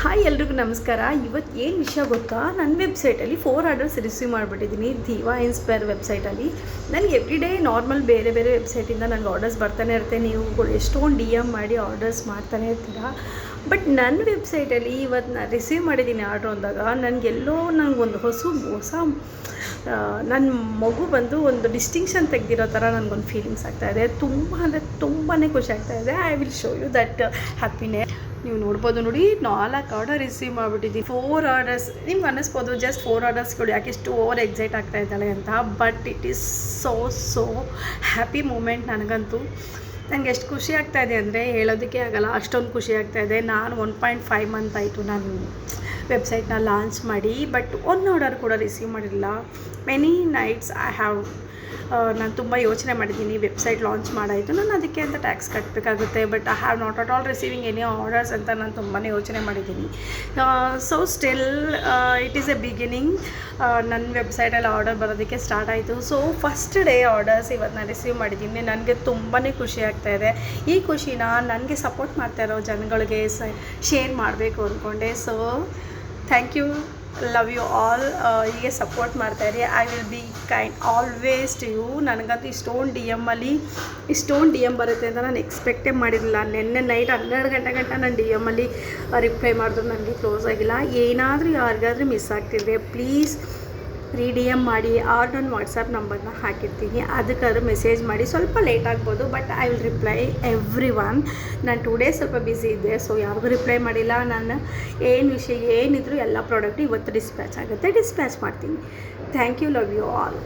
Hi ಎಲ್ರಿಗೂ ನಮಸ್ಕಾರ. ಇವತ್ತು ಏನು ವಿಷಯ ಗೊತ್ತಾ, ನನ್ನ ವೆಬ್ಸೈಟಲ್ಲಿ 4 ಆರ್ಡರ್ಸ್ ರಿಸೀವ್ ಮಾಡಿಬಿಟ್ಟಿದ್ದೀನಿ. ದಿವಾ ಇನ್ಸ್ಪೈರ್ ವೆಬ್ಸೈಟಲ್ಲಿ. ನನಗೆ ಎವ್ರಿ ಡೇ ನಾರ್ಮಲ್ ಬೇರೆ ಬೇರೆ ವೆಬ್ಸೈಟಿಂದ ನನಗೆ ಆರ್ಡರ್ಸ್ ಬರ್ತಾನೆ ಇರುತ್ತೆ. ನೀವುಗಳು ಎಷ್ಟೊಂದು ಡಿ ಎಮ್ ಮಾಡಿ ಆರ್ಡರ್ಸ್ ಮಾಡ್ತಾನೆ ಇರ್ತೀರ. ಬಟ್ ನನ್ನ ವೆಬ್ಸೈಟಲ್ಲಿ ಇವತ್ತು ನಾನು ರಿಸೀವ್ ಮಾಡಿದ್ದೀನಿ ಆರ್ಡ್ರ್ ಅಂದಾಗ ನನಗೆಲ್ಲೋ ನನಗೊಂದು ಹೊಸ ನನ್ನ ಮಗು ಬಂದು ಒಂದು ಡಿಸ್ಟಿಂಕ್ಷನ್ ತೆಗೆದಿರೋ ಥರ ನನಗೊಂದು ಫೀಲಿಂಗ್ಸ್ ಆಗ್ತಾಯಿದೆ. ತುಂಬಾ ಖುಷಿ ಆಗ್ತಾಯಿದೆ. I will show you that happiness. ನೀವು ನೋಡ್ಬೋದು ನೋಡಿ, 4 ಆರ್ಡರ್ ರಿಸೀವ್ ಮಾಡಿಬಿಟ್ಟಿದ್ದೀನಿ. 4 ಆರ್ಡರ್ಸ್. ನಿಮ್ಗೆ ಅನ್ನಿಸ್ಬೋದು ಜಸ್ಟ್ 4 ಆರ್ಡರ್ಸ್ಗಳು ಯಾಕೆ ಎಷ್ಟು ಓವರ್ ಎಕ್ಸೈಟ್ ಆಗ್ತಾ ಇದ್ದಾಳೆ ಅಂತ. But it is so happy moment. ನನಗೆ ಎಷ್ಟು ಖುಷಿ ಆಗ್ತಾಯಿದೆ ಅಂದರೆ ಹೇಳೋದಕ್ಕೆ ಆಗಲ್ಲ, ಅಷ್ಟೊಂದು ಖುಷಿ ಆಗ್ತಾಯಿದೆ. ನಾನು 1.5 ಮಂತ್ ಆಯಿತು ನಾನು ವೆಬ್ಸೈಟ್ನ ಲಾಂಚ್ ಮಾಡಿ, ಬಟ್ ಒಂದು ಆರ್ಡರ್ ಕೂಡ ರಿಸೀವ್ ಮಾಡಿಲ್ಲ. ಮೆನಿ ನೈಟ್ಸ್ ಐ ಹ್ಯಾವ್ ನಾನು ತುಂಬ ಯೋಚನೆ ಮಾಡಿದ್ದೀನಿ. ವೆಬ್ಸೈಟ್ ಲಾಂಚ್ ಮಾಡಾಯಿತು, ನಾನು ಅದಕ್ಕೆ ಅಂತ ಟ್ಯಾಕ್ಸ್ ಕಟ್ಟಬೇಕಾಗುತ್ತೆ. But I have not at all receiving any orders ಅಂತ ನಾನು ತುಂಬಾ ಯೋಚನೆ ಮಾಡಿದ್ದೀನಿ. So still it is A beginning. ನನ್ನ ವೆಬ್ಸೈಟಲ್ಲಿ ಆರ್ಡರ್ ಬರೋದಕ್ಕೆ ಸ್ಟಾರ್ಟ್ ಆಯಿತು. ಸೊ ಫಸ್ಟ್ ಡೇ ಆರ್ಡರ್ಸ್ ಇವತ್ತು ನಾನು ರಿಸೀವ್ ಮಾಡಿದ್ದೀನಿ. ನನಗೆ ತುಂಬಾ ಖುಷಿ ಆಗ್ತಾಯಿದೆ. ಈ ಖುಷಿನ ನನಗೆ ಸಪೋರ್ಟ್ ಮಾಡ್ತಾ ಇರೋ ಜನಗಳಿಗೆ ಶೇರ್ ಮಾಡಬೇಕು ಅಂದ್ಕೊಂಡೆ. So thank you, love you all. ಹೀಗೆ ಸಪೋರ್ಟ್ ಮಾಡ್ತಾಯಿರಿ. I will be kind always to you. ನನಗಂತೂ ಇಷ್ಟೊಂದು ಡಿ ಎಮ್ ಬರುತ್ತೆ ಅಂತ ನಾನು ಎಕ್ಸ್ಪೆಕ್ಟೇ ಮಾಡಿರಲಿಲ್ಲ. ನಿನ್ನೆ ನೈಟ್ 12 ಗಂಟೆ ನಾನು ಡಿ ಎಮ್ಮಲ್ಲಿ ರಿಪ್ಲೈ ಮಾಡಿದ್ರು ನನಗೆ ಕ್ಲೋಸ್ ಆಗಿಲ್ಲ. ಏನಾದರೂ ಯಾರಿಗಾದ್ರೂ ಮಿಸ್ ಆಗ್ತಿದೆ ಪ್ಲೀಸ್ ಡಿ ಎಮ್ ಮಾಡಿ. ನನ್ನ ವಾಟ್ಸಪ್ ನಂಬರ್ನ ಹಾಕಿರ್ತೀನಿ, ಅದಕ್ಕಾದ್ರೂ ಮೆಸೇಜ್ ಮಾಡಿ. ಸ್ವಲ್ಪ ಲೇಟ್ ಆಗ್ಬೋದು, but I will reply every one. ನಾನು 2 ಡೇಸ್ ಸ್ವಲ್ಪ ಬ್ಯುಸಿ ಇದ್ದೆ, ಸೊ ಯಾರಿಗೂ ರಿಪ್ಲೈ ಮಾಡಿಲ್ಲ. ನಾನು ಏನು ವಿಷಯ ಏನಿದ್ರು ಎಲ್ಲ ಪ್ರಾಡಕ್ಟ್ ಇವತ್ತು ಡಿಸ್ಪ್ಯಾಚ್ ಆಗುತ್ತೆ, ಡಿಸ್ಪ್ಯಾಚ್ ಮಾಡ್ತೀನಿ. Thank you, love you all.